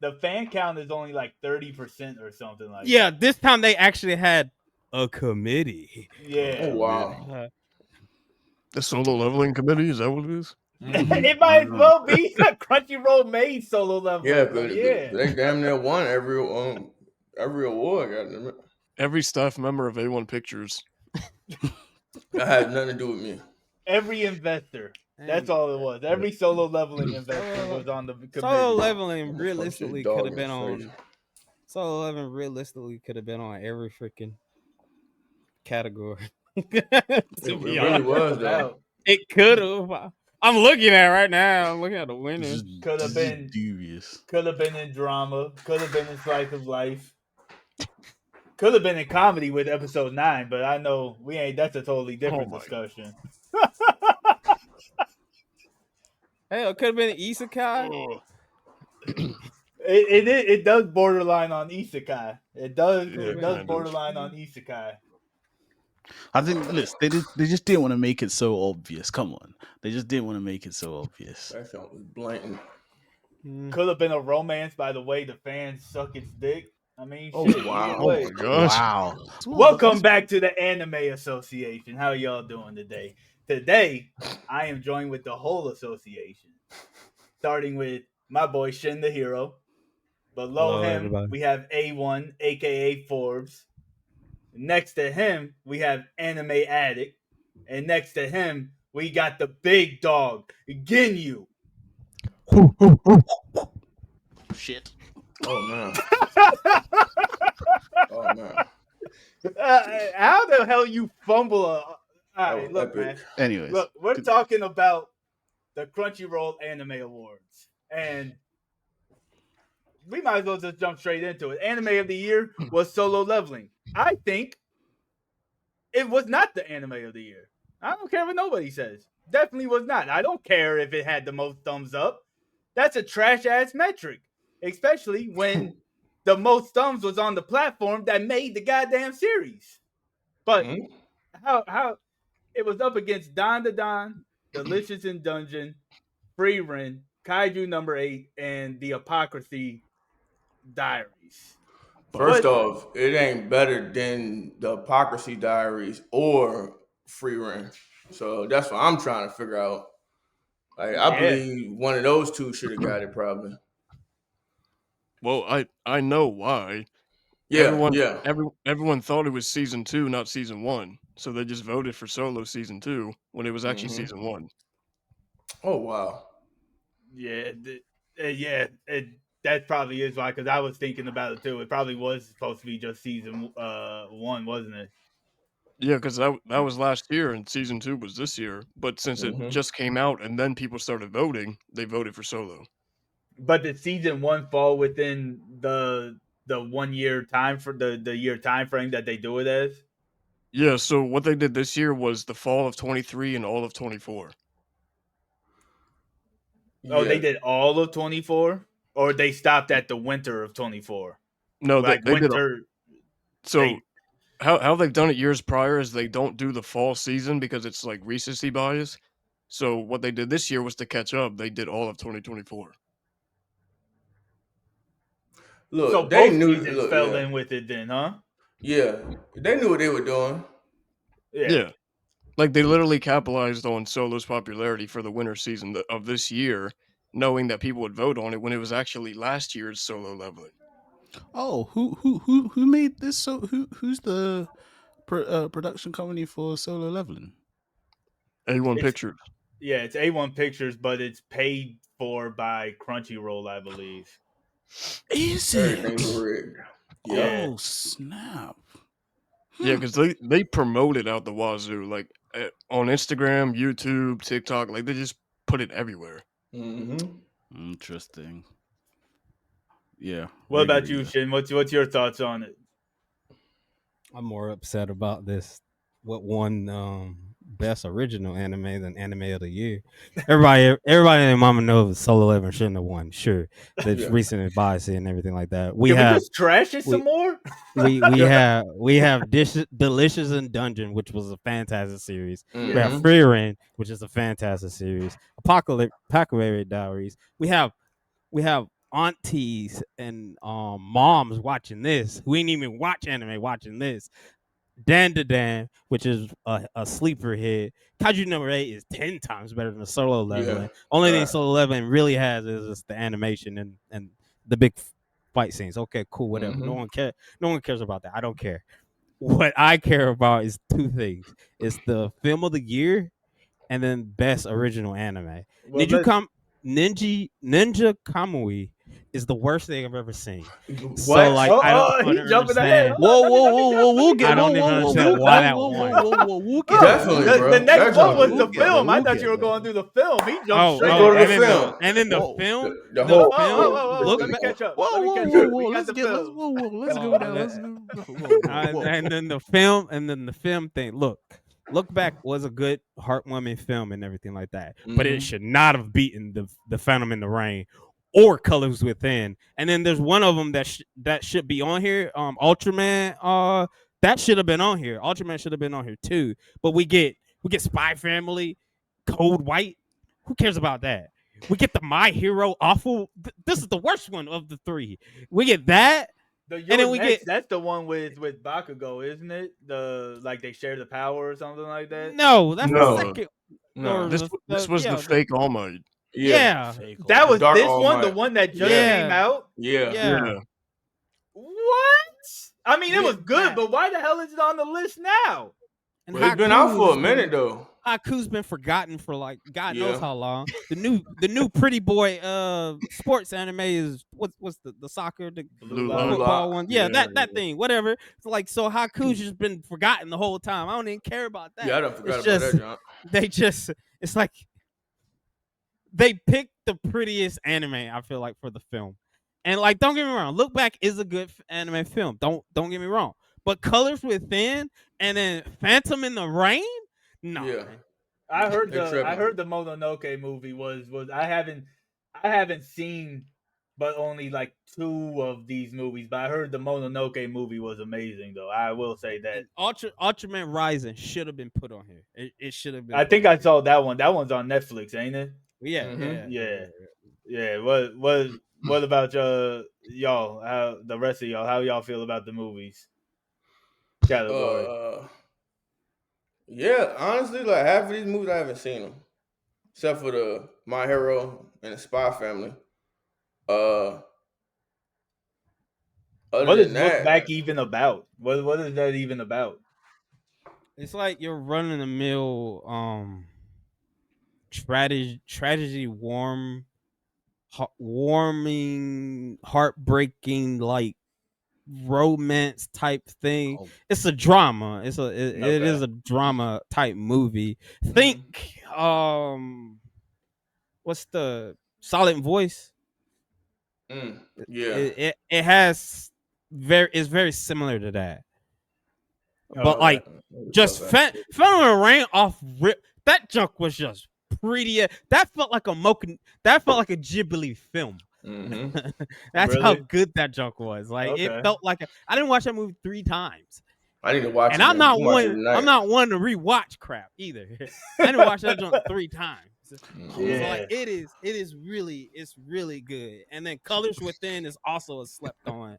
The fan count is only like 30% or something like Yeah, that. this time they actually had a committee. Yeah. Oh wow. Uh, The solo leveling committee, is that what it is? It might as well be Crunchyroll made solo Yeah, leveling. So but yeah. they damn near won every award. Goddamn it. Every staff member of A1 Pictures. That had nothing to do with me. Every investor. That's and all it was. Every solo leveling investor was on the solo committee. leveling I'm gonna punch this realistically dog could in have been the face. on. Solo leveling realistically could have been on every freaking category. It To be really honest, was No though. doubt. it could have. I'm looking at it right now. I'm looking at the winners. Could have This is been dubious. Could have been in drama. Could have been in slice of life. Could have been in comedy with episode 9, but I know we ain't. That's a totally different my discussion. Hell, it could have been Isekai. Oh, It does borderline on isekai. It does Yeah, it does kind of. borderline on isekai. I think listen, they just didn't want to make it so obvious. Come on, they just didn't want to make it so obvious. That shit was blatant. Could have been a romance by the way the fans suck its dick. I mean, Oh, shit, wow. either oh way. my gosh. Wow. Welcome back to the Anime Association. How y'all doing today? Today, I am joined with the whole association, starting with my boy Shin the Hero. Below Hello, him, everybody. we have A1, aka Forbes. Next to him, we have Anime Addict. And next to him, we got the big dog, Ginyu. Shit. Oh man. Oh man. How the hell you fumble a... All That right, was look, epic. man. Anyways, Look, we're talking about the Crunchyroll Anime Awards. And we might as well just jump straight into it. Anime of the year was Solo Leveling. I think it was not the anime of the year. I don't care what nobody says. Definitely was not. I don't care if it had the most thumbs up. That's a trash ass metric, especially when the most thumbs was on the platform that made the goddamn series. But how it was up against Don the Don, Delicious in Dungeon, Free Ren, Kaiju number 8, and the Apocryphy Diaries. First off, it ain't better than the Hypocrisy Diaries or Free Reign. So that's what I'm trying to figure out. Like, I believe one of those two should have got it probably. Well, I know why. Yeah, Everyone thought it was season 2, not season 1. So they just voted for Solo season 2 when it was actually season 1. Oh wow. Yeah, that probably is why. Because I was thinking about it too. It probably was supposed to be just season 1, wasn't it? Yeah, because that was last year and season 2 was this year. But since it just came out and then people started voting, they voted for Solo. But did season 1 fall within the 1 year time for the year time frame that they do it as? Yeah, so what they did this year was the fall of 23 and all of 24. Oh, they did all of 24, or they stopped at the winter of 24. No, like they winter. did. So how they've done it years prior is they don't do the fall season because it's like recency bias. So what they did this year was to catch up. They did all of 2024. Look, So they both knew seasons fell in with it then, huh? Yeah, they knew what they were doing. Yeah. Like they literally capitalized on Solo's popularity for the winter season of this year, knowing that people would vote on it when it was actually last year's Solo leveling. Oh, who made this? So who's the production company for Solo Leveling? A1 Pictures. Yeah, it's A1 Pictures, but it's paid for by Crunchyroll, I believe. Is Everything's it? rigged. Yeah. Oh snap! Yeah, because they promote it out the wazoo, like on Instagram, YouTube, TikTok. Like they just put it everywhere. Interesting. Yeah. What about you, Shin? What's your thoughts on it? I'm more upset about this. What won best original anime than anime of the year? Everybody and their mama knows Solo Leveling shouldn't have won. Sure, the recent bias and everything like that. Can we just trash it some more? we have Delicious in Dungeon, which was a fantastic series. We have Free Reign, which is a fantastic series. Apocalypse Diaries. We have aunties and moms watching this who ain't even watch anime watching this. Dan to Dan, which is a sleeper hit. Kaiju number 8 is 10 times better than Solo Yeah. Leveling. Only thing Right. Solo Leveling really has is just the animation and the big fight scenes. Okay, cool, whatever. Mhm. No one cares about that. I don't care. What I care about is two things. It's the film of the year and then best original anime. Well, let's. Ninja Kamui is the worst thing I've ever seen. So What? like I don't He jumping ahead. understand. Hold on, Whoa, let me whoa, catch whoa, up, let whoa! me We'll get. catch I up. don't Whoa, even whoa, whoa, understand whoa, why whoa, that whoa, won. whoa, whoa, whoa! We'll get Definitely, there. bro. The next That one jump. was We'll the get there. film. I We'll thought you get were there. going through the film. He jumped Oh, straight Let's to go oh, to the the anime. film. and then the Whoa. film, The the whole. film. Let Look me back. catch up. Whoa, Let me whoa, catch whoa, up. whoa! We got Let's the get. Let's film. whoa, whoa! Let's Oh go my now. god. Let's go. Whoa, whoa, whoa! And then the film thing. Look back was a good heartwarming film and everything like that, but it Mhm. should not have beaten the Phantom in the Rain or Colors Within. And then there's one of them that should be on here. Ultraman. That should have been on here. Ultraman should have been on here too. But we get Spy Family, Code White. Who cares about that? We get the My Hero Awful. This is the worst one of the three. We get that, The and Your then we get Next, that's the one with Bakugo, isn't it? The like they share the power or something like that. no. That's the No. second or No. This was the yeah fake All Might. Yeah. yeah Fake That The was Dark this All one, the Might. one that just Yeah. came yeah out. Yeah. yeah. Yeah. What? I mean, We it was get good, that. but why the hell is it on the list now? And Well, it's been out for a Haku's minute though. Haku's been forgotten for like God knows Yeah. how long. The new pretty boy sports anime is what's the soccer the Blue Blue the Lock. Blue Lock. football Lock. one. Yeah, Yeah. that thing, whatever. It's like so Haku's just been forgotten the whole time. I don't even care about Yeah, I that. done forgot It's about that, just John. they just it's like they picked the prettiest anime, I feel like, for the film. And like don't get me wrong, Look Back is a good anime film. Don't get me wrong. But Colors Within and then Phantom in the Rain? No, Yeah. man. I No. heard They tripping. the Mononoke movie was I haven't seen but only like 2 of these movies, but I heard the Mononoke movie was amazing though. I will say that. And Ultraman Rising should have been put on here. It should have been I put think on I here. saw that one. That one's on Netflix, ain't it? Yeah. Mhm. Yeah. Yeah. What about y'all? How the rest of y'all? How y'all feel about the movies category? Yeah, honestly, like half of these movies I haven't seen them, except for the My Hero and the Spy Family. Uh, What other is than Look Back that, even about? What is that even about? It's like you're running the mill tragedy warming heartbreaking like romance type thing. Oh, It's a drama. It Okay. is a drama type movie. Mhm. Think what's the Silent Voice? Yeah, It has it's very similar to that. But Okay. like just Phantom of the Rain off rip, that junk was just pretty. That felt like a that felt like a Ghibli film. Mm-hmm. That's how Really? good that junk was. Like it Okay. felt like I didn't watch that movie 3 times. I need to watch And it, man. I'm watching it I'm tonight. not one to rewatch crap either. I didn't watch that junk 3 times. So Yeah. like it's really good. And then Colors Within is also a slept on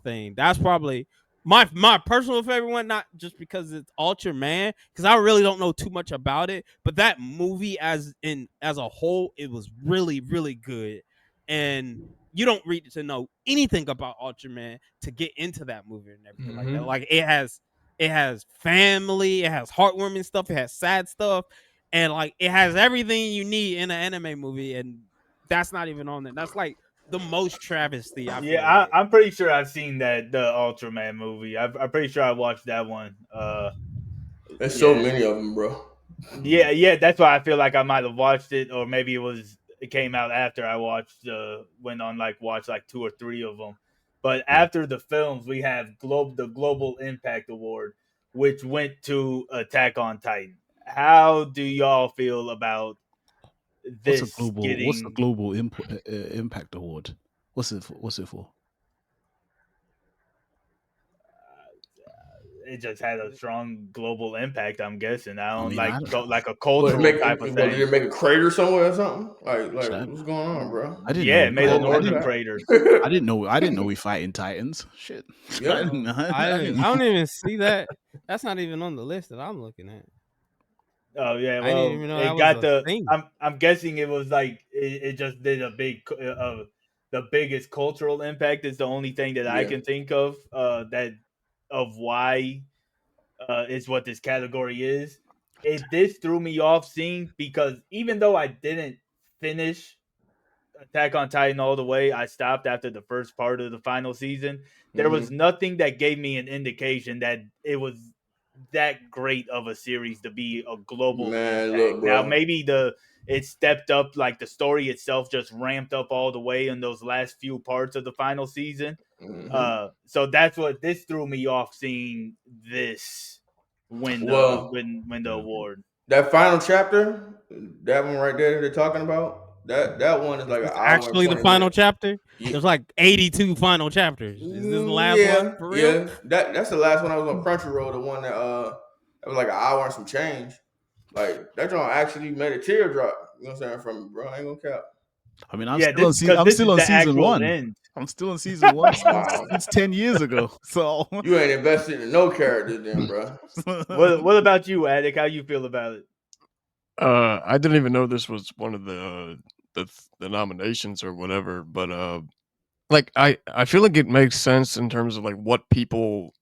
thing. That's probably my personal favorite one, not just because it's Ultraman, because I really don't know too much about it, but that movie as a whole, it was really, really good. And you don't read to know anything about Ultraman to get into that movie and everything like that. Mm-hmm. Like it has family, it has heartwarming stuff, it has sad stuff, and like it has everything you need in an anime movie, and that's not even on there. That's like the most travesty I feel Yeah, like. I'm pretty sure I've seen the Ultraman movie. I'm pretty sure I watched that one. There's so Yeah, many of them, bro. yeah. That's why I feel like I might have watched it, or maybe it came out after I watched went on like watch like 2 or 3 of them. But Yeah. after the films, we have the Global Impact Award, which went to Attack on Titan. How do y'all feel about this what's the getting? global impact award? What's it for? it just had a strong global impact. I'm guessing. I don't mean, I don't- like a What, cultural type of did thing. it make a crater somewhere or something? Like Shit, what's going on, bro? I didn't Yeah, know. it made a Global northern impact. crater. I didn't know we fighting Titans. Shit. Yeah. I I didn't don't even see that. That's not even on the list that I'm looking at. Oh yeah, I didn't well, even know that it was got a the. thing. I'm guessing it was like it just did a big the biggest cultural impact is the only thing that I Yeah. can think of that of why is what this category is. This threw me off seeing because even though I didn't finish Attack on Titan all the way, I stopped after the first part of the final season. There was Mm-hmm. nothing that gave me an indication that it was that great of a series to be a global Man, impact. look, Now bro. maybe it stepped up, like the story itself just ramped up all the way in those last few parts of the final season. Mm-hmm. So that's what this threw me off seeing this Well, win the award. that final chapter, that one right there they're talking about, that one is Is like an this hour and actually the 20 final minutes. chapter? Yeah. There's like 82 final chapters. Is this the last one Yeah, for real? yeah. That's the last one I was on Crunchyroll, the one that was like an hour and some change. Like that joint actually made a teardrop. You know what I'm saying? From me, bro. I ain't gonna cap. I mean, Yeah, this because I'm this still is on the season actual 1. end. I'm still on season 1 Wow. since 10 years ago. So You ain't invested in no characters then, bro. What about you, Attic? How you feel about it? I didn't even know this was one of the nominations or whatever, but like I feel like it makes sense in terms of like what people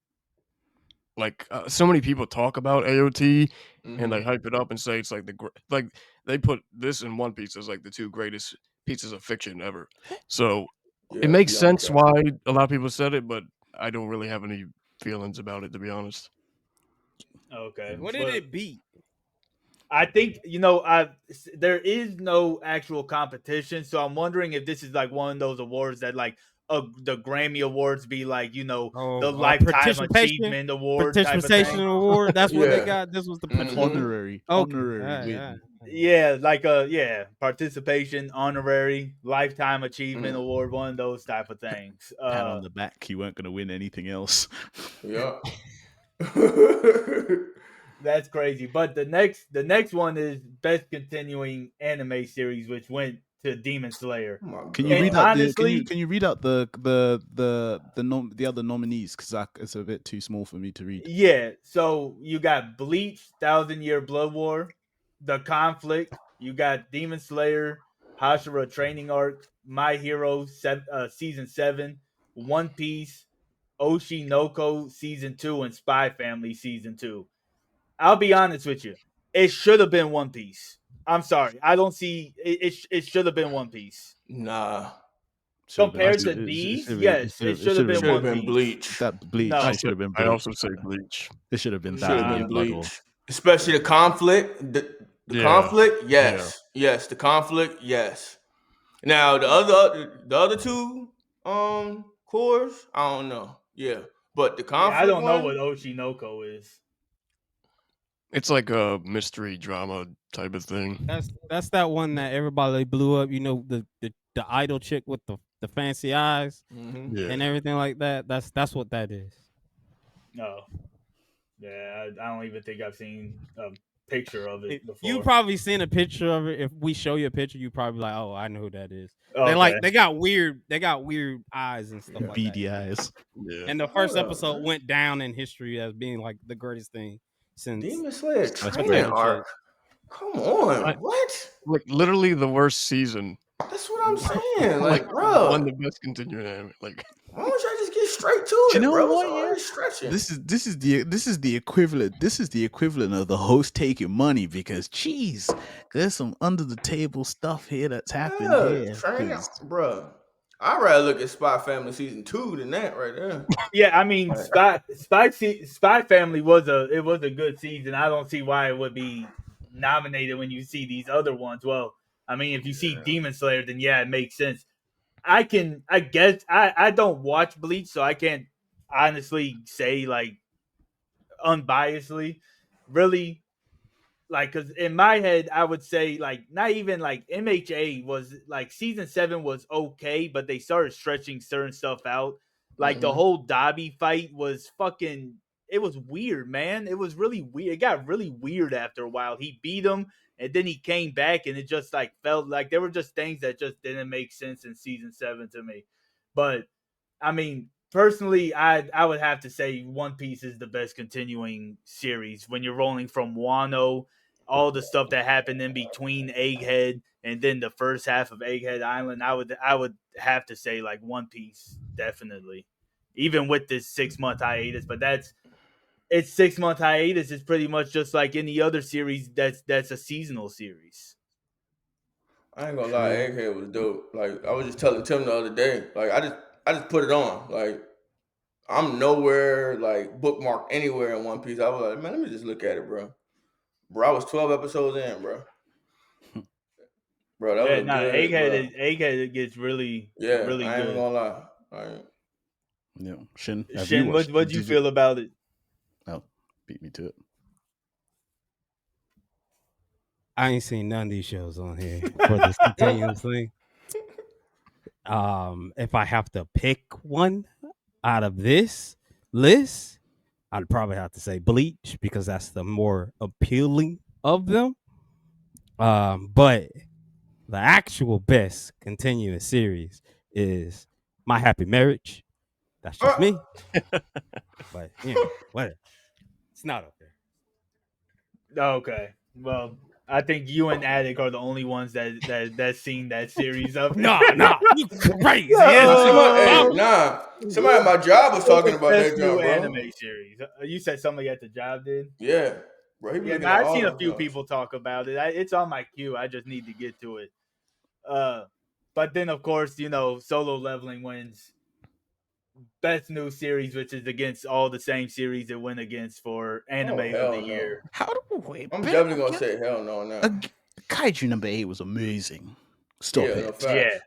like. So many people talk about AOT and they Mm-hmm. hype it up and say it's like like they put this in One Piece as like the two greatest pieces of fiction ever. So it Yeah, makes beyond sense cap. why a lot of people said it, but I don't really have any feelings about it to be honest. Okay, What did but it beat? I think there is no actual competition, so I'm wondering if this is like one of those awards that like the Grammy Awards be like Oh, the Lifetime participation Achievement Award type of participation thing. award. That's what they Yeah. got. This was the an Mm-hmm. Okay, honorary all right. win. Yeah, like participation, honorary, Lifetime Achievement Award, one of those type of things. Pat on the back. You weren't going to win anything else. Yeah. That's crazy. But the next one is best continuing anime series, which went to Demon Slayer. Oh my Can you And read god. out honestly, can you read out the other nominees, cuz it's a bit too small for me to read. yeah. So you got Bleach, Thousand Year Blood War, The Conflict. You got Demon Slayer, Hashira Training Arc, My Hero Season 7, One Piece, Oshinoko Season 2, and Spy Family Season 2. I'll be honest with you. It should have been One Piece. I'm sorry. I don't see it. It should have been One Piece. Nah. Should have been Compared to it these, should have been yes, it should have been Should have One been Piece. Bleach. that Bleach. No, It should have been I Bleach. also say Bleach. It should have been Should have Thousand Year been Blood War. Bleach. Especially the conflict. The Yeah. conflict, Yeah. yes. Yes, the conflict, yes. Now the other two cores, I don't know. Yeah. But the yeah, I conflict don't know one, what Oshinoko is. It's like a mystery drama type of thing. That's that one that everybody blew up. You know the idol chick with the fancy eyes mm-hmm. Yeah. and everything like that. That's what that is. No, yeah, I don't even think I've seen a picture of it You before. probably seen a picture of it. If we show you a picture, you probably like, oh, I know who that is. Okay. They got weird eyes and stuff like Beady that. eyes. Yeah. And the first Hold up, episode man. went down in history as being like the greatest thing since Demon Slayer That's training great. arc. Come on. I- What? Like literally the worst season. That's what I'm saying. Like Like, bro, one of the best continuing anime. Like why don't y'all just get straight to Do you it, know bro? what? It's all Yeah, this stretching. this is the equivalent. This is the equivalent of the host taking money because, geez, there's some under the table stuff here that's happened here. training, 'Cause bro. I'd rather look at Spy Family season 2 than that right there. Yeah, I mean, Spy Family was a good season. I don't see why it would be nominated when you see these other ones. Well, I mean, if you see Yeah. Demon Slayer, then yeah, it makes sense. I guess I don't watch Bleach, so I can't honestly say like unbiasedly, really like because in my head I would say like not even like MHA was like season 7 was okay, but they started stretching certain stuff out. Like the Mm-hmm. whole Dobby fight was fucking. weird, man. It was really weird. It got really weird after a while. He beat him, and then he came back, and it just like felt like there were just things that just didn't make sense in season 7 to me. But I mean, personally, I would have to say One Piece is the best continuing series when you're rolling from Wano, all the stuff that happened in between Egghead and then the first half of Egghead Island. I would have to say like One Piece definitely, even with this 6 month hiatus. But it's 6 month hiatus. It's pretty much just like any other series that's a seasonal series. I ain't gonna lie, Egghead was dope. Like I was just telling Tim the other day. Like I just put it on. Like I'm nowhere like bookmarked anywhere in One Piece. I was like, man, let me just look at it, bro. Bro, I was 12 episodes in, bro. Bro, that Yeah, was a no, good, bro. Egghead gets really Yeah, really I ain't even good. gonna lie. I ain't, Yeah, Shin, have you Shin, watched? what'd you Did you? feel about it? Oh, beat me to it. I ain't seen none of these shows on here for this continuous thing. If I have to pick one out of this list, I'd probably have to say Bleach because that's the more appealing of them. But the actual best continuous series is My Happy Marriage. That's just Uh, me. But whatever. It's not up there. Okay. Well, I think you and Attic are the only ones that seen that series of it. Nah, you crazy. nah, It's somebody, hey, about nah. Somebody at my job was talking It's about best that new jump, anime bro. series. You said somebody at the job did. Yeah, bro. He be Yeah, looking man, at I've all seen a them few jumps. people talk about it. It's on my queue. I just need to get to it. Uh, but then of course, Solo Leveling wins best new series, which is against all the same series it went against for anime Oh of the hell no. year. How do we wait? I'm definitely gonna say hell no now. Kaiju number 8 was amazing. Stop Yeah, no it. Yeah, facts. yeah,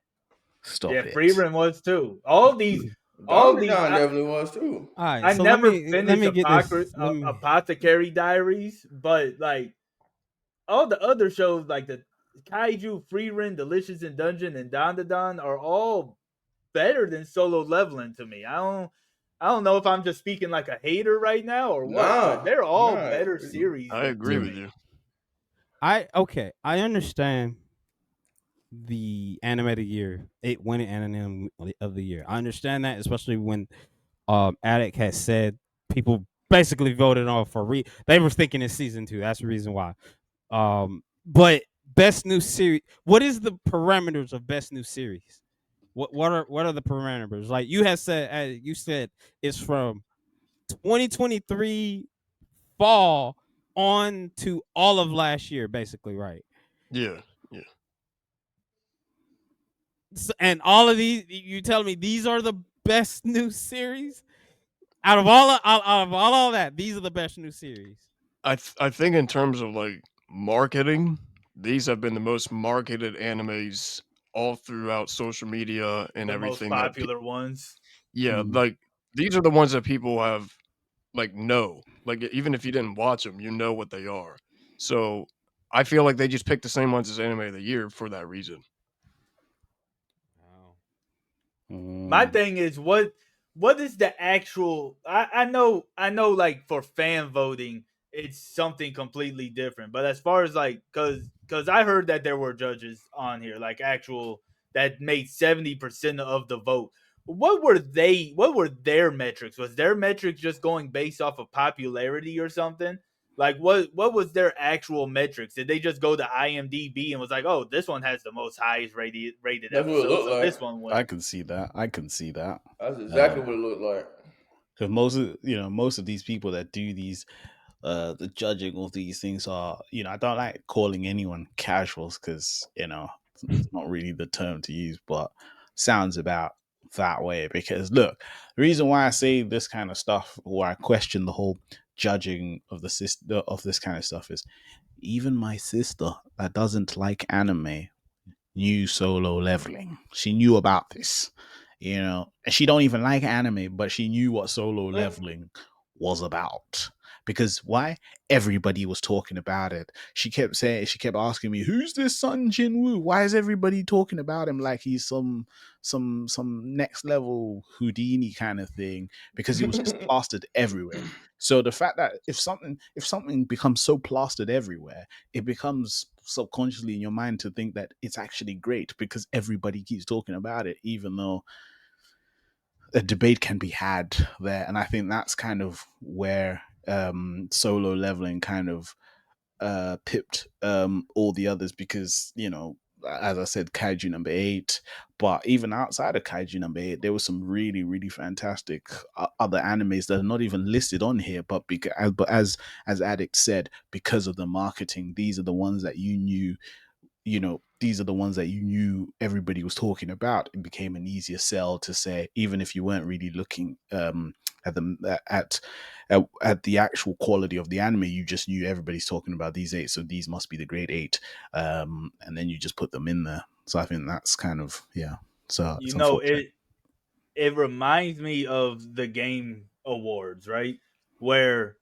Stop it. Freerun was too. All these. Down definitely was too. All right, I so let never me finished get this. Let me Apothecary Diaries, but like all the other shows, like the Kaiju, Freerun, Delicious in Dungeon, and Don are all better than Solo Leveling to me. I don't know if I'm just speaking like a hater right now or what, but Nah, they're all nah. better series I agree to with me. you. I understand the anime of the year, it winning anime of the year. I understand that, especially when Attic had said people basically voted on for they were thinking it's season 2. That's the reason why. But best new series, what is the parameters of best new series? What are the parameters? Like you said it's from 2023 fall on to all of last year, basically, right? Yeah, yeah. And all of these, you tell me these are the best new series out of all of that. These are the best new series. I think in terms of like marketing, these have been the most marketed animes all throughout social media and The most everything that popular ones. yeah, Mm. like these are the ones that people have like know. Like even if you didn't watch them, you know what they are. So I feel like they just picked the same ones as anime of the year for that reason. My Mm. thing is what is the actual I know like for fan voting it's something completely different. But as far as like cuz I heard that there were judges on here like actual that made 70% of the vote. What were their metrics? Was their metrics just going based off of popularity or something? Like what was their actual metrics? Did they just go to IMDb and was like, "Oh, this one has the most highest rated That's what it episode, looked so like. this one I wins." can see that. I can see that. That's exactly what it looked like. Because most of these people that do these the judging of these things are, I don't like calling anyone casuals because it's not really the term to use, but sounds about that way. Because look, the reason why I say this kind of stuff or I question the whole judging of the sister of this kind of stuff is even my sister that doesn't like anime knew Solo Leveling. She knew about this, and she don't even like anime, but she knew what Solo Leveling was about because why? Everybody was talking about it. She kept asking me, "Who's this Sun Jinwoo? Why is everybody talking about him like he's some next level Houdini kind of thing?" Because he was just plastered everywhere. So the fact that if something becomes so plastered everywhere, it becomes subconsciously in your mind to think that it's actually great because everybody keeps talking about it, even though a debate can be had there. And I think that's kind of where Solo Leveling kind of pipped all the others, because as I said, Kaiju number 8, but even outside of Kaiju number 8, there was some really, really fantastic other animes that are not even listed on here. But as Addict said, because of the marketing, these are the ones that you knew. These are the ones that you knew everybody was talking about. It became an easier sell to say, even if you weren't really looking at the at the actual quality of the anime, you just knew everybody's talking about these 8, so these must be the grade 8, and then you just put them in there. So I think that's kind of, yeah. So it's unfortunate. It reminds me of the Game Awards, right? Where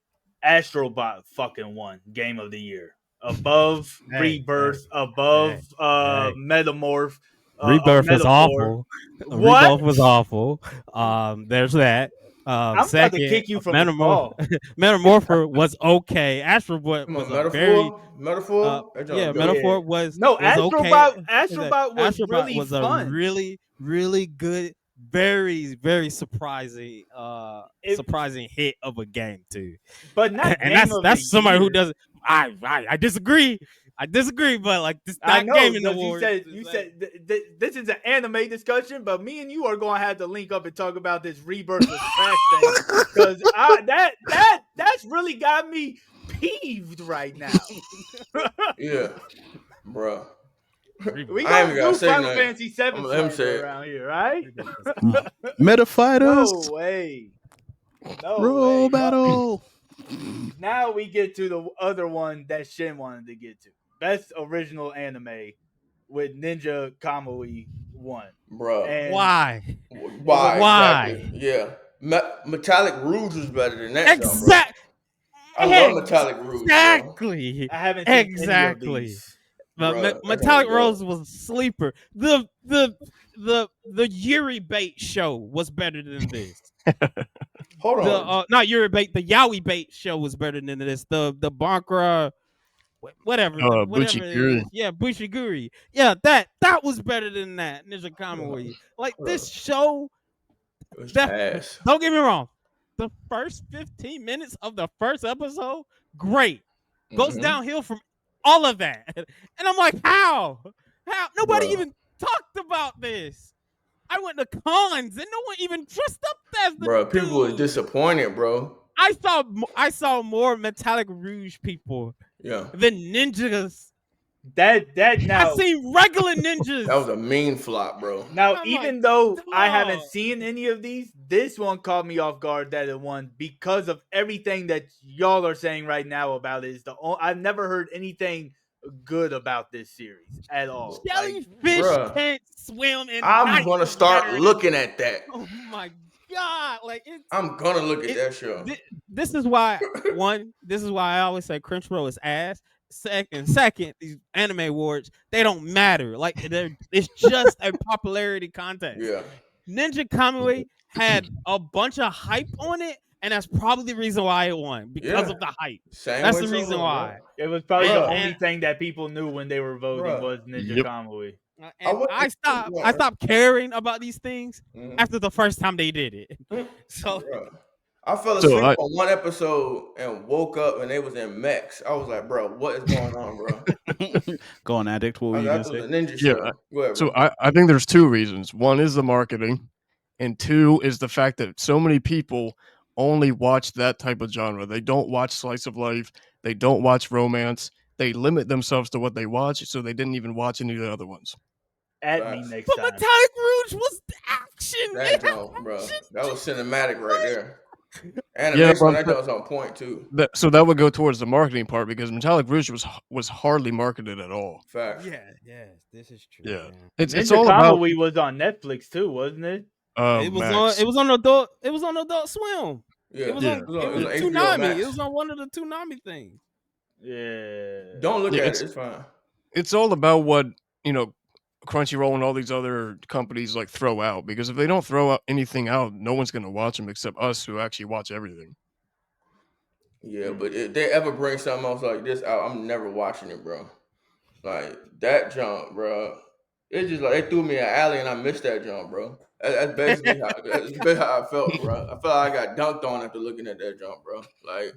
Astrobot fucking won Game of the Year. Above Rebirth, above hey. Metamorph, or Rebirth was Metaphor. awful. What? Rebirth was awful. There's that. I'm about to Second, kick you from the call. Metamorpher was okay. Astrobot Come was on, a very metaphor. That yeah, joint good. Yeah. Metaphor No, was okay. Astrobot was Astrobot really was a fun. really, really good, very, very surprising It, surprising hit of a game too. but not And Game of the that's somebody who Year. doesn't. I disagree. I disagree, but like this I not know, gaming because awards. you said this is an anime discussion, but me and you are going to have to link up and talk about this Rebirth was trash thing, because that's really got me peeved right now. Yeah, bro. We I ain't gonna even gotta do say Final nothing. Fantasy I'm VII gonna let him say slander it. around here, right? Meta fighters, No way, no roll way. But battle. now we get to the other one that Shin wanted to get to. Best original anime with Ninja Kamui 1. Bro. And Why? it was Why exactly? Why? Yeah. Metallic Rouge was better than that jump, bro. Exact. I love Metallic Rouge, bro. Exactly. I haven't seen any of Exactly. these. But Bro, that joint was Metallic dope. Rose was a sleeper. The Yuri Bait show was better than this. Hold The on. not Yuri Bait, the Yaoi Bait show was better than this. The Bankra whatever it Buchiguri. is. Yeah, Bushiguri. Yeah, that was better than that. Ninja Kamui. Like Bro, this show, it was that ass. don't get me wrong. The first 15 minutes of the first episode, great. Goes Mm-hmm. downhill from all of that. And I'm like, how? How? Nobody Bro. even talked about this. I went to cons and no one even dressed up as the Bro, people was dude. disappointed, bro. I saw more Metallic Rouge people Yeah. than ninjas. That I now seen regular ninjas. That was a mean flop, bro. now I'm like, even though I haven't dog. seen any of these, this one caught me off guard that it won because of everything that y'all are saying right now about it. I've never heard anything good about this series at all. Like, Jellyfish Bruh. can't swim and I'm gonna start looking at that. Oh my god! Like it's I'm gonna look at that show. this is why this is why I always say Crunchyroll is ass. Second, these anime awards, they don't matter. Like it's just a popularity contest. Yeah. Ninja Kamui had a bunch of hype on it, and that's probably the reason why it won, because Yeah. of the hype. Same That's with the reason Solo, why. it was probably the Bruh. only thing that people knew when they were voting Bruh. was Ninja Yep. Kamui. And went to I stopped caring about these things Mhm. after the first time they did it. So Bruh. I fell So asleep I- on one episode and woke up and they was in mechs. I was like, bro, what is going on, bro? Go on, Addict. What were you I gonna thought it was say? a ninja Yeah, show. Go ahead, So bro. I think there's two reasons. One is the marketing, and two is the fact that so many people only watch that type of genre. They don't watch slice of life. They don't watch romance. They limit themselves to what they watch, so they didn't even watch any of the other ones. At me Facts. next but time. Metallic Rouge was action. That joint, bro. That was cinematic right there. Yeah, Animation on but that joint was on point too. so that would go towards the marketing part because Metallic Rouge was hardly marketed at all. Facts. Yes, this is true. Yeah, Man. it's Ninja all about. Kamui was on Netflix too, wasn't it? Oh, It was Max. on Adult Swim. Yeah, It was Yeah. on. it It was was on HBO Toonami. It Max. was on one of the Toonami things. Yeah. Don't look Yeah, at it. It's fine. it's all about what, you know, Crunchyroll and all these other companies like throw out, because if they don't throw out anything out, no one's gonna watch them except us who actually watch everything. Yeah, but if they ever bring something else like this out, I'm never watching it, bro. Like that jump, bro. It's just like they threw me an alley and I missed that jump, bro. That's basically how I felt, bro. I felt like I got dunked on after looking at that jump, bro.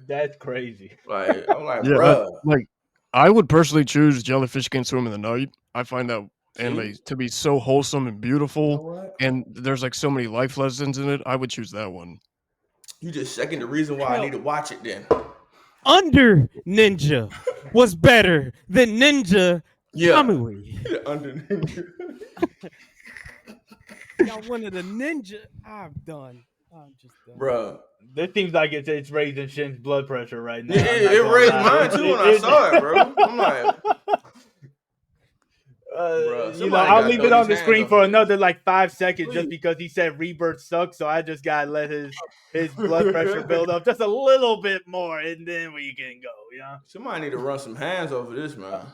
That's crazy. I'm like, Yeah, bro. like I would personally choose Jellyfish Can Swim in the Night. I find that anime See, to be so wholesome and you know beautiful, what? and there's like so many life lessons in it. I would choose that one. You just second the reason why I need to watch it then. Under Ninja was better than Ninja Yeah, Kamui. underneath. Got one of the ninja. I'm done. I'm just done. Bro. This seems like it's raising Shin's blood pressure right now. Yeah, I'm not it gonna raised lie. mine too when I saw it, bro. I'm like, bro, somebody I'll got to leave throw it on these the hands screen off for of this. another like 5 seconds just Please. because he said Rebirth sucks. So I just gotta let his blood pressure build up just a little bit more, and then we can go. You know, Somebody need to run some hands over this, man.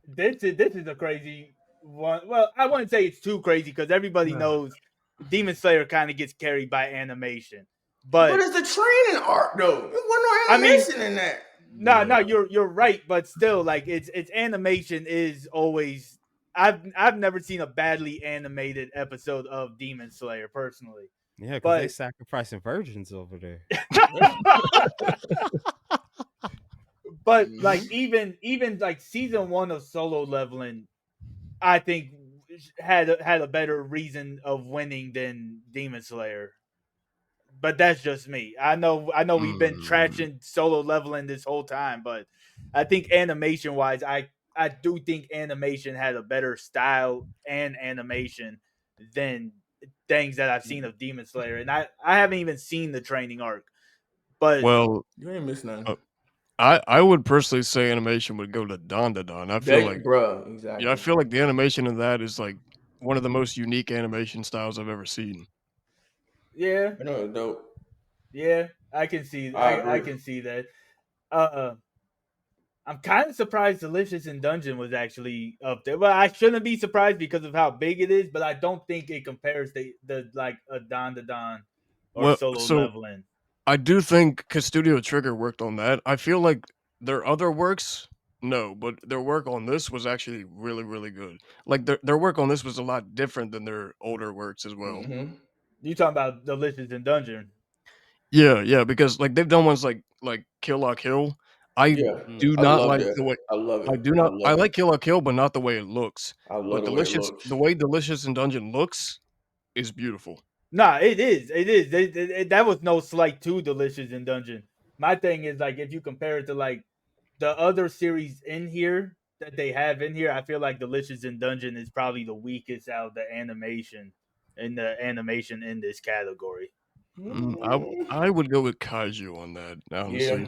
this is a crazy one. Well, I wouldn't say it's too crazy because everybody knows Demon Slayer kind of gets carried by animation, But but it's the training arc, though. There wasn't no I mean, animation in that. no, you're right, but still, like it's animation is always. I've never seen a badly animated episode of Demon Slayer personally, Yeah, because they but sacrificing virgins over there. but like Mhm. even like season 1 of Solo Leveling, I think had a better reason of winning than Demon Slayer. But that's just me. I know we've been Mm. trashing Solo Leveling this whole time, but I think animation wise, I do think animation had a better style and animation than things that I've seen of Demon Slayer, and I haven't even seen the training arc. But Well, You ain't missed nothing. I would personally say animation would go to Don Da Don. I feel They, like bro, yeah, I exactly. feel like the animation in that is like one of the most unique animation styles I've ever seen. yeah, I know it's dope. yeah, I can see I I agree. can see that. Uh, I'm kind of surprised Delicious in Dungeon was actually up there. Well, I shouldn't be surprised because of how big it is, but I don't think it compares the like a Don to Don or Well, Solo so Leveling. I do think because Studio Trigger worked on that. I feel like their other works, no, but their work on this was actually really, really good. Like their work on this was a lot different than their older works as well. Mm-hmm. You talking about Delicious in Dungeon? Yeah, yeah, because like they've done ones like Kill La Kill. I Yeah, do I not love like that. the way I love I it. do I not. I love it. like Kill La Kill, but not the way it looks. I love But the way it looks. The way Delicious in Dungeon looks is beautiful. Nah, it is. It is. That was no slight to Delicious in Dungeon. My thing is like if you compare it to like the other series in here that they have in here, I feel like Delicious in Dungeon is probably the weakest out of the animation in this category. Mm, I would go with Kaiju on that, yeah, honestly.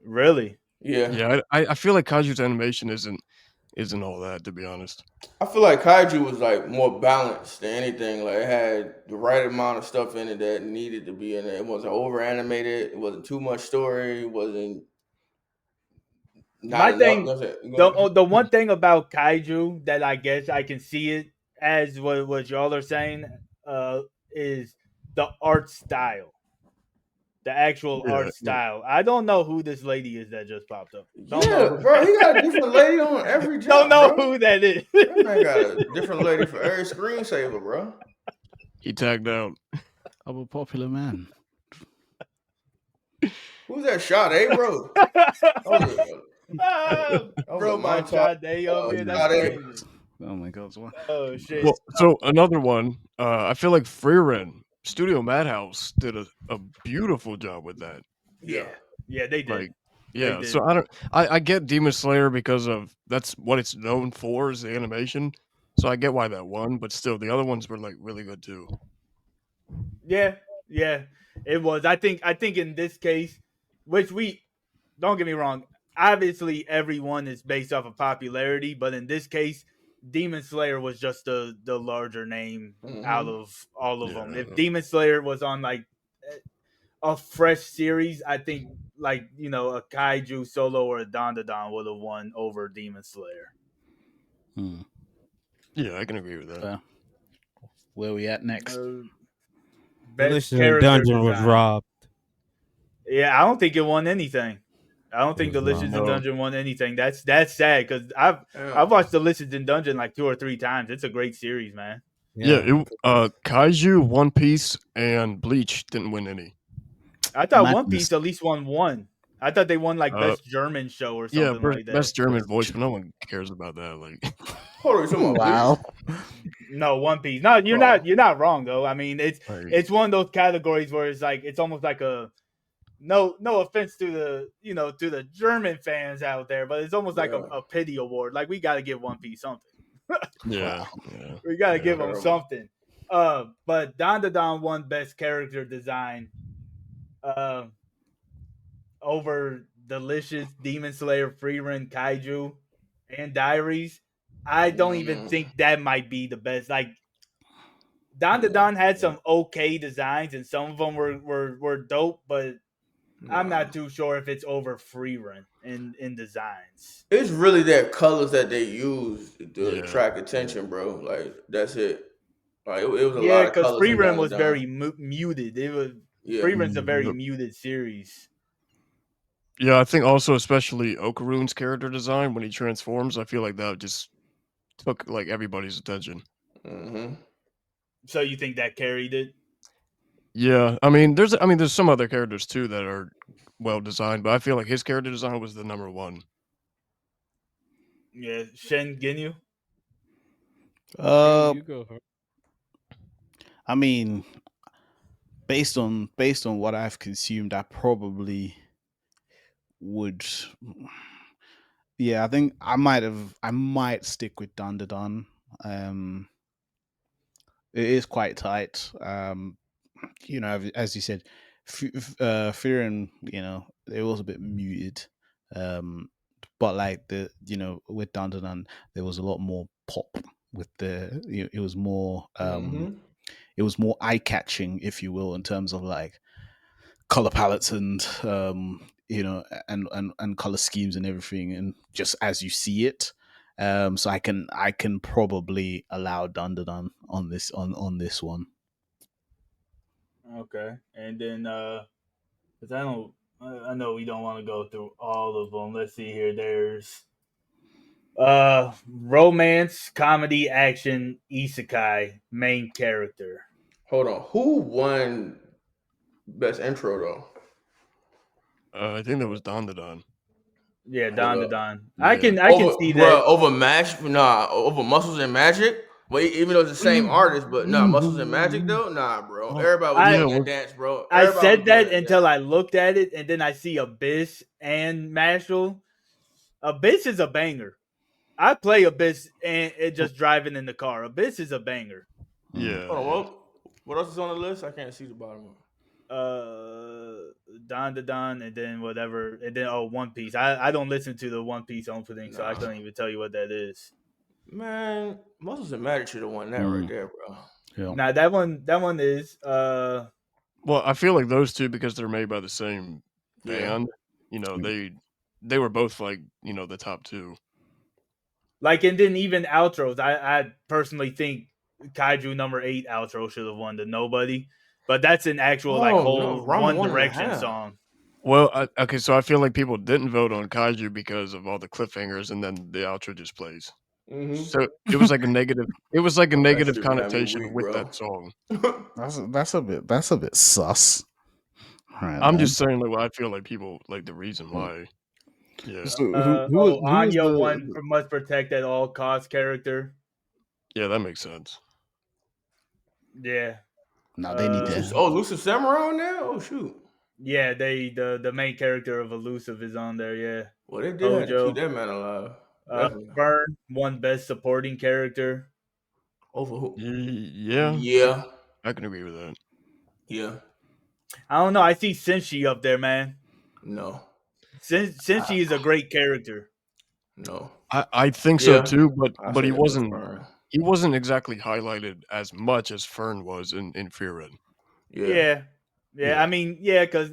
Really? yeah. Yeah, I feel like Kaju's animation isn't all that, to be honest. I feel like Kaiju was like more balanced than anything. Like it had the right amount of stuff in it that needed to be in it. It wasn't over animated. It wasn't too much story. It wasn't not My enough. You thing, know what I'm saying? Go ahead. the one thing about kaiju that I guess I can see it as what y'all are saying, uh, is the art style, the actual Yeah, art yeah. style. I don't know who this lady is that just popped up. Don't know Yeah, who. bro. He got a different lady on every Don't jump, know bro. who that is. That man got a different lady for every screensaver, bro. He tagged out. I'm a popular man. Who's that shot, bro? Ah, That was a bro, my montage. shot day over here. That's Sade. crazy. Oh my god, what? Oh shit. Well, so another one, I feel like Freerin, Studio Madhouse did a beautiful job with that. Yeah. Yeah, yeah, they did. Like, They yeah. did. So I get Demon Slayer because of that's what it's known for is the animation. So I get why that won, but still, the other ones were like really good too. Yeah, yeah, it was. I think in this case, which we don't get me wrong, obviously everyone is based off of popularity, but in this case, Demon Slayer was just the larger name out Mm-hmm. of all of them. Yeah. If Demon Slayer was on like a fresh series, I think like a Kaiju Solo or a Dandadan would have won over Demon Slayer. Yeah, I can agree with that. Where we at next? Best Delicious in character Dungeon was design. robbed. Yeah, I don't think it won anything. I don't think was Delicious robbed. in Dungeon won anything. That's sad because I've watched Delicious in Dungeon like 2 or 3 times. It's a great series, man. Yeah, Kaiju, One Piece, and Bleach didn't win any. I thought One Madness. Piece at least won one. I thought they won like Uh, best German show or Yeah, something like that. best German voice, but no one cares about that. Like, Hold on, you talking about Wow. No, One Piece. No, you're Oh. not wrong though. I mean, like, it's one of those categories where it's almost like a no offense to the German fans out there, but it's almost like Yeah. a pity award. Like we got to give One Piece something. yeah. We got to give them Terrible. something. But Dandadan won best character design over Delicious, Demon Slayer, Freerun, Kaiju, and Diaries. I don't even think that might be the best. Like Dandadan had some okay designs, and some of them were dope, but I'm not too sure if it's over Freerun in designs. It's really their colors that they use to Yeah. attract attention, bro. Like that's it. Like it was a Yeah, lot of because colors in Freerun was Dandadan. very muted. It was Freerun's a very muted series. Yeah, I think also especially Okarune's character design when he transforms, I feel like that just took like everybody's attention. Mm-hmm. So you think that carried it? Yeah, I mean, there's some other characters too that are well designed, but I feel like his character design was the number one. Yeah, Shen Ginyu. You go. I mean, based on what I've consumed, I probably would. Yeah, I think I might stick with Dandadan. It is quite tight. As you said, Fear and it was a bit muted. But like with Dandadan, there was a lot more pop with it was more it was more eye catching, if you will, in terms of like color palettes and and color schemes and everything, and just as you see it. So I can probably allow Dandadan on this one. Okay, and then because I know we don't want to go through all of them. Let's see here. There's romance, comedy, action, isekai, main character. Hold on. Who won best intro though? I think that was Dandadan. Yeah, Hold Don to up. Don. Yeah. I can Over see bruh, that. over Match, nah, over Muscles and Magic. Well, even though it's the same artist, but nah, Muscles and Magic though, nah, bro. Oh, Everybody was I doing that dance, bro. I Everybody was said doing that that until dance. I looked at it, and then I see Abyss and Mashal. Abyss is a banger. I play Abyss and it just driving in the car. Abyss is a banger. Yeah. Hold on, what else is on the list? I can't see the bottom one. Don to Don, and then whatever, and then One Piece. I don't listen to the One Piece opening, so I couldn't even tell you what that is. Man, Muscles and Magic should have won that right there, bro. Yeah. Now that one is Well, I feel like those two, because they're made by the same Yeah. band, they were both like the top two. like, and then even outros. I personally think Kaiju number 8 outro should have won the Nobody, but that's an actual like Oh, whole no, Ramen One 1.5. Direction song. Well, okay, so I feel like people didn't vote on Kaiju because of all the cliffhangers, and then the outro just plays. Mm-hmm. So it was like a negative. It was like a negative shit had me connotation weak, with bro. that song. That's a bit sus. Right, I'm then. just saying, like, I feel like people like the reason why. Yeah, So who was Anya the must protect at all costs character. yeah, that makes sense. Yeah. No, they need to. Elusive Samurai on there? Oh shoot. Yeah, the main character of Elusive is on there, yeah. Well, they did have to Hojo. keep that man alive. Definitely. Burn won best supporting character. Over who? Yeah, Yeah. I can agree with that. Yeah. I don't know. I see Senshi up there, man. No. Senshi is a great character. No. I think so too, but say he that was wasn't Fern. he wasn't exactly highlighted as much as Fern was in Fearin. Yeah. Yeah. Yeah, I mean, yeah, because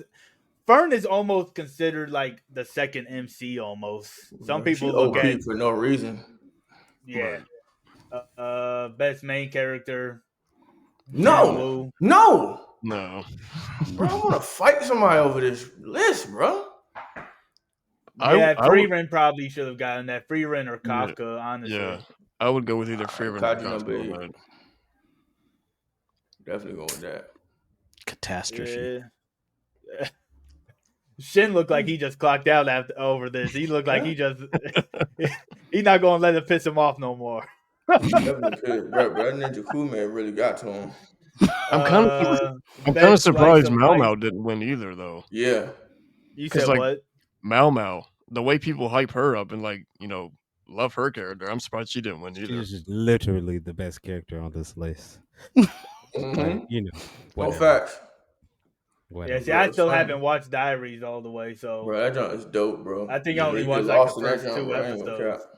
Fern is almost considered like the second MC almost. Some Bro, she people look OP at for no reason. yeah, Right. best main character, Jin No, Woo. no, No. bro. I want to fight somebody over this list, bro. Yeah, I would Freerin probably should have gotten that. Freerin or yeah, Kafka, honestly. yeah. I would go with either All right, Freeman or Kaji number Costco 8. on that. Definitely going with that. Catastrophe. Yeah. Shin looked like he just clocked out after over this. He looked like he just he's not gonna let it piss him off no more. Definitely could. Bro, that Ninja Cool man really got to him. I'm kind of Best slice surprised of Mau life. Mau didn't win either though, Yeah. You because said like what? Mau Mau, the way people hype her up and like love her character, I'm surprised she didn't win either. She's just literally the best character on this list. Mm-hmm. But No whatever. facts. Yeah, Whatever. see, Bro, I it's still funny. haven't watched Diaries all the way, so Bro, that junk is dope, bro. I think You I only really get watched like the lost in that first junk, 2 bro. I ain't gonna episodes. cap.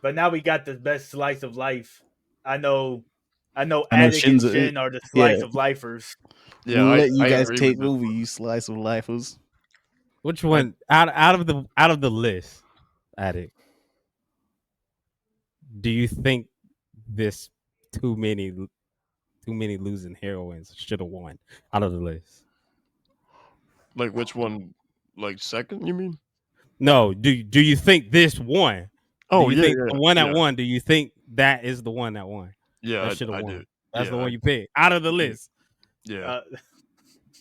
But now we got the best slice of life. I know I know Attic and Shin's Shin are the yeah. slice of lifers. Yeah, We'll let you I guys agree take with this over, one. you slice of lifers. Which one out of the list, Addict? Do you think this too many losing heroines should have won out of the list? Like which one? Like second? You mean? No. Do you think this won? Oh Do you yeah, think yeah, the one that yeah, won? Do you think that is the one that won? yeah. That should have I won. do. That's Yeah, the one you picked out of the list. yeah.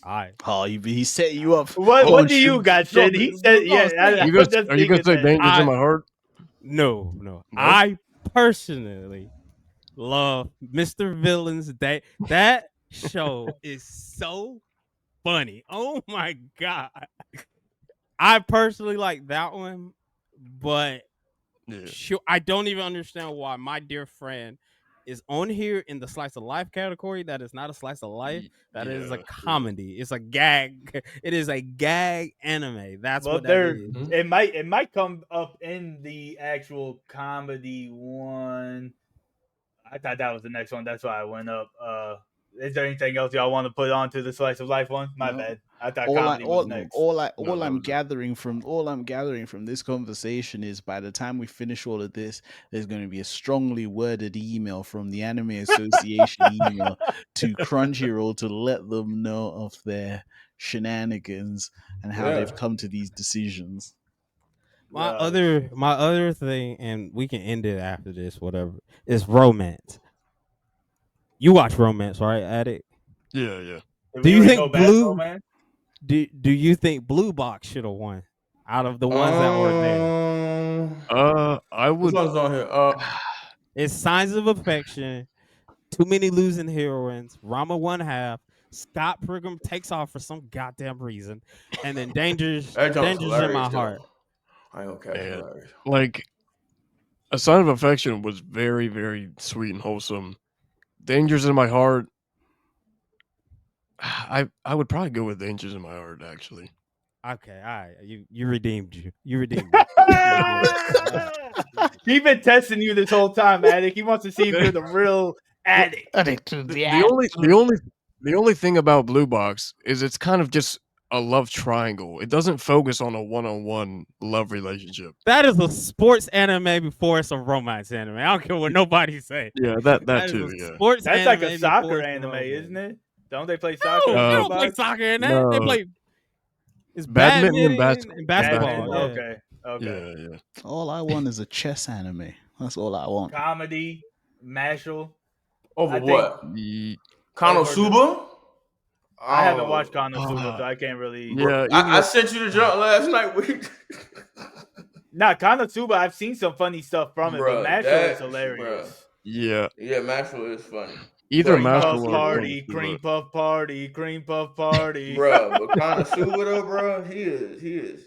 All right. Oh, he set you up. What do you got, No, Shin? He said, no, yeah. I You was guys, just are you gonna thinking say that. Danger's in my heart? No. No? I personally love Mr. Villains. That show is so funny. Oh my god. I personally like that one, but Yeah. sure, I don't even understand why my dear friend is on here in the slice of life category. That is not a slice of life. That is a Yeah. comedy. It's a gag. It is a gag anime. That's Well, what that is. Mhm. it might come up in the actual comedy one. I thought that was the next one. That's why I went up. Is there anything else y'all want to put on to the slice of life one? My No. bad. I thought all comedy was next. I'm that was it. gathering from this conversation is by the time we finish all of this, there's going to be a strongly worded email from the Anime Association email to Crunchyroll to let them know of their shenanigans and how Yeah. they've come to these decisions. My Uh, other thing, and we can end it after this, whatever, is romance. You watch romance, right, Addict? Yeah, yeah. Did Do we you already think go back, Blue man? do you think Blue Box should have won out of the ones that were there? I Which would. one's on here? It's Signs of Affection, Too Many Losing Heroines, Rama One Half, Scott Pilgrim Takes Off for some goddamn reason, and then Danger's That junk's in hilarious, My though. Heart. I ain't gonna catch Man. hilarious. Like A Sign of Affection was very, very sweet and wholesome. Dangers in My Heart. I would probably go with Dangers in My Heart actually. Okay, all right. You redeemed you. You redeemed me. You redeemed me. All right. He's been testing you this whole time, Addict. He wants to see if you're the real addict. The only thing about Blue Box is it's kind of just a love triangle. It doesn't focus on a one-on-one love relationship. That is a sports anime before it's a romance anime. I don't care what nobody say. Yeah, that That is too. a Yeah. sports That's like anime a before soccer it's a anime, romance. isn't it? Don't they play No, soccer? they in don't Blue play Box? soccer in that. No. They play it's Badminton badminton and basketball. Badminton? Yeah. Okay. Yeah. All I want is a chess anime. That's all I want. Comedy, Mashal. Over I think- what? Ye- Konosuba? I haven't Oh. watched Konosuba, so I can't really. Yeah, I sent you the junk last night. Nah, Konosuba, I've seen some funny stuff from it, Bruh, but Mashal that- is hilarious. yeah. Yeah, Maxwell is funny. Either Cream Cream Mashal puff Mashal or party, Konosuba. cream puff party, cream puff party. Bro, but Konosuba though, bro, he is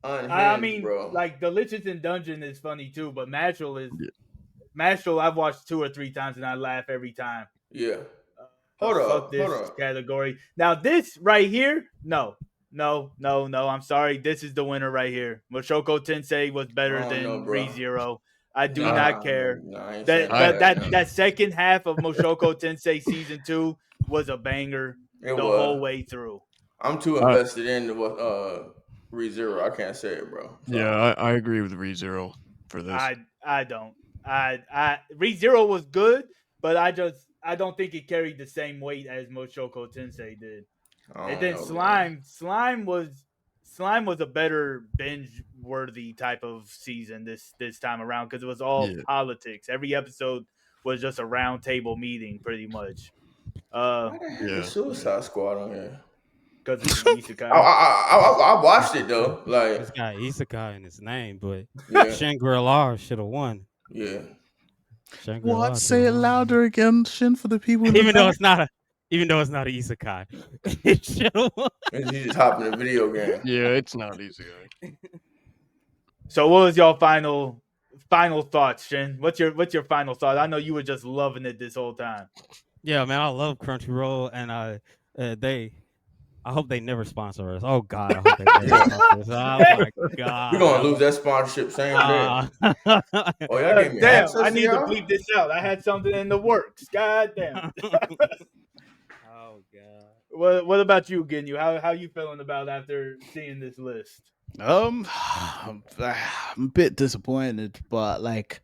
unhinged, I mean, bro. like Delicious in Dungeon is funny too, but Mashal is Yeah. Mashal. I've watched 2 or 3 times and I laugh every time. Yeah. Hold Fuck up, this hold up. category. Now this right here, no. I'm sorry. This is the winner right here. Moshoko Tensei was better I don't than know, bro. ReZero. I do Nah, not care. Nah, I ain't That saying that second half of Moshoko Tensei season 2 was a banger. It the was. whole way through. I'm too invested in what ReZero. I can't say it, bro. Yeah, I agree with ReZero for this. I don't. I ReZero was good, but I don't think it carried the same weight as Moshoko Tensei did. I And don't then know, man. Slime was a better binge worthy type of season this time around because it was all Yeah. politics. Every episode was just a round table meeting, pretty much. Why the heck is Yeah. Suicide Squad on here? Because it's an I, isekai. I watched it though. Like, It's got Isekai in its name, but yeah, Shangri-La should have won. yeah. Shangri-La What? should Say have it won. louder again, Shin, for the people in the Even though back. it's not a, even though it's not an Isekai, it should have won. And you just hop in a video game. Yeah, it's not easy. So what was your final thoughts, Shin? What's your final thought? I know you were just loving it this whole time. Yeah, man, I love Crunchyroll, and I hope they never sponsor us. Oh God, I hope they never Yeah. sponsor us. Oh my We're God. gonna lose that sponsorship same day. Oh, y'all gave me Damn, I access to need to y'all? bleep this out. I had something in the works. God damn. Oh God. What about you, Ginyu? How you feeling about after seeing this list? I'm a bit disappointed, but like,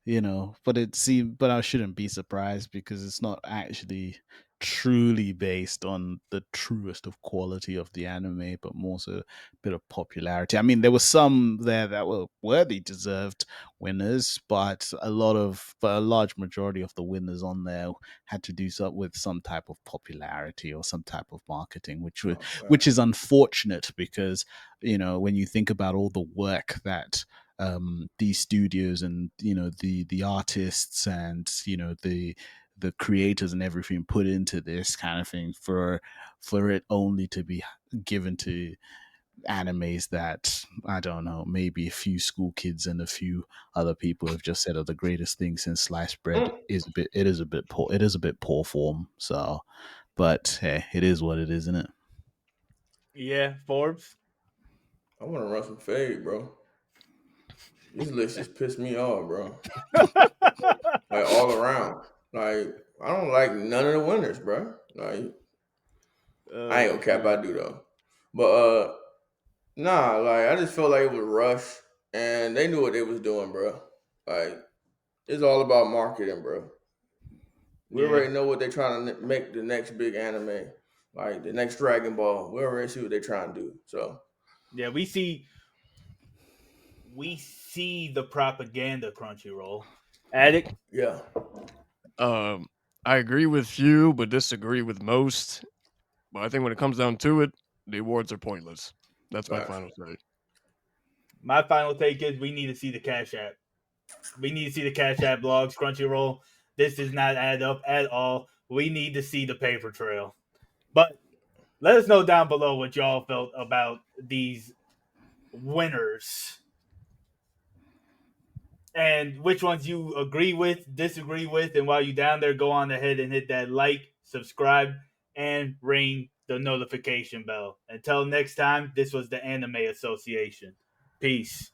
but I shouldn't be surprised because it's not actually truly based on the truest of quality of the anime, but more so a bit of popularity. I mean, there were some there that were worthy deserved winners, but a large majority of the winners on there had to do so with some type of popularity or some type of marketing, which is unfortunate because when you think about all the work that these studios and the artists and the creators and everything put into this kind of thing for it only to be given to animes that I don't know, maybe a few school kids and a few other people have just said are the greatest thing since sliced bread it is a bit poor form. So, but hey, it is what it is, isn't it? Yeah, Forbes. I want to run some fade, bro. This list just pissed me off, bro. Like all around. Like I don't like none of the winners, bro. Like I ain't gonna cap, I do though. But nah, like I just felt like it was rushed, and they knew what they was doing, bro. Like it's all about marketing, bro. We Yeah. already know what they're trying to make the next big anime, like the next Dragon Ball. We already see what they're trying to do. So Yeah, we see the propaganda, Crunchyroll. Addict. yeah, I agree with you, but disagree with most. But I think when it comes down to it, the awards are pointless. That's my facts. final say. My final take is we need to see the Cash App. We need to see the Cash App blogs, Crunchyroll. This does not add up at all. We need to see the paper trail. But let us know down below what y'all felt about these winners and which ones you agree with, disagree with. And while you're down there, go on ahead and hit that like, subscribe, and ring the notification bell. Until next time, this was the Anime Association. Peace.